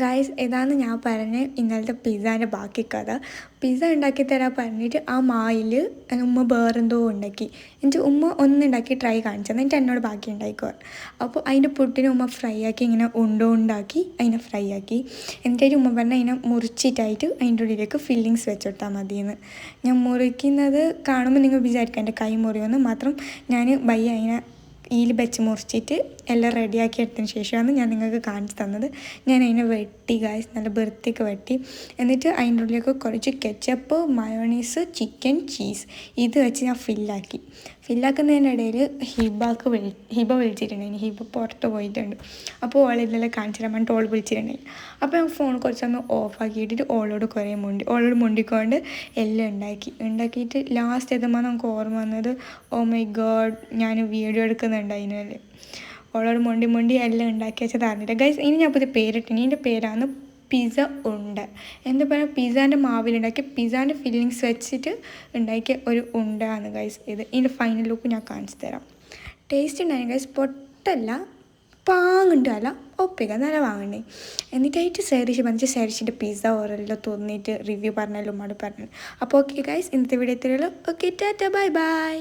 Guys ഇതാണ് ഞാൻ പറഞ്ഞ ഇന്നലത്തെ പിസ്സാൻ്റെ ബാക്കി കഥ. പിസ്സ ഉണ്ടാക്കി തരാൻ പറഞ്ഞിട്ട് ആ മായിൽ ഉമ്മ വേറെന്തോ ഉണ്ടാക്കി. എന്നിട്ട് ഉമ്മ ഒന്നുണ്ടാക്കി ട്രൈ കാണിച്ചത്, എന്നിട്ട് എന്നോട് ബാക്കി ഉണ്ടായിക്കോ. അപ്പോൾ അതിൻ്റെ പുട്ടിന് ഉമ്മ ഫ്രൈ ആക്കി ഇങ്ങനെ ഉണ്ടാക്കി അതിനെ ഫ്രൈ ആക്കി. എന്നിട്ട് ഉമ്മ പറഞ്ഞാൽ അതിനെ മുറിച്ചിട്ടായിട്ട് അതിൻ്റെ ഉള്ളിലേക്ക് ഫില്ലിങ്സ് വെച്ചിട്ടാൽ മതിയെന്ന്. ഞാൻ മുറിക്കുന്നത് കാണുമ്പോൾ നിങ്ങൾ വിചാരിക്കുക എൻ്റെ കൈ മുറിയുമെന്ന്. മാത്രം ഞാൻ അതിനെ ഈൽ വെച്ച് മുറിച്ചിട്ട് എല്ലാം റെഡിയാക്കി എടുത്തതിന് ശേഷമാണ് ഞാൻ നിങ്ങൾക്ക് കാണിച്ചു തന്നത്. ഞാൻ അതിനെ വെട്ടി ഗായ്സ്, നല്ല വൃത്തിക്ക് വെട്ടി. എന്നിട്ട് അതിൻ്റെ ഉള്ളിലേക്ക് കുറച്ച് കെച്ചപ്പ്, മയോണീസ്, ചിക്കൻ, ചീസ് ഇത് വെച്ച് ഞാൻ ഫില്ലാക്കുന്നതിനിടയിൽ ഹിബ വിളിച്ചിട്ടുണ്ടായിരുന്നു. ഹിബ പുറത്ത് പോയിട്ടുണ്ട്. അപ്പോൾ ഓളിതെല്ലാം കാണിച്ചു തരാൻ വേണ്ടിയിട്ട് ഓൾ വിളിച്ചിട്ടുണ്ടായിരുന്നു. അപ്പോൾ ഞാൻ ഫോൺ കുറച്ചൊന്ന് ഓഫാക്കിയിട്ടിട്ട് ഓളോട് മുണ്ടിക്കൊണ്ട് എല്ലാം ഉണ്ടാക്കിയിട്ട് ലാസ്റ്റ് എത്തുമ്പോൾ നമുക്ക് ഓർമ്മ വന്നത്, ഓ മൈ ഗോഡ് ഞാൻ വീഡിയോ എടുക്കുന്നുണ്ടായിരുന്നല്ലേ. ഓളോട് മുണ്ടി എല്ലാം ഉണ്ടാക്കി വെച്ചത് അറിഞ്ഞിട്ട് ഗൈസ്. ഇനി ഞാൻ പുതിയ പേരിട്ടിനി. എൻ്റെ പേരാണ് പിസ്സ ഉണ്ട. എന്താ പറയുക, പിസ്സാൻ്റെ മാവിലുണ്ടാക്കി പിസ്സാൻ്റെ ഫില്ലിങ്സ് വെച്ചിട്ട് ഉണ്ടാക്കിയ ഒരു ഉണ്ടാണ് ഗൈസ് ഇത്. ഇതിൻ്റെ ഫൈനൽ ലുക്ക് ഞാൻ കാണിച്ചു തരാം. ടേസ്റ്റ് ഉണ്ടായിരുന്നു ഗൈസ്, പൊട്ടല്ല, പാങ്ങുണ്ടല്ല, ഒപ്പിക്ക നല്ല വാങ്ങണ്ടേ. എന്നിട്ടായിട്ട് സേരിഷിൻ്റെ പിസ്സ ഓരെല്ലാം തോന്നിയിട്ട് റിവ്യൂ പറഞ്ഞാലും ഉമ്മാട് പറഞ്ഞു. അപ്പോൾ ഓക്കെ ഗൈസ്, ഇന്നത്തെ വീഡിയോ എത്രയുള്ളൂ. ഓക്കെ, ടാറ്റ, ബൈ ബൈ.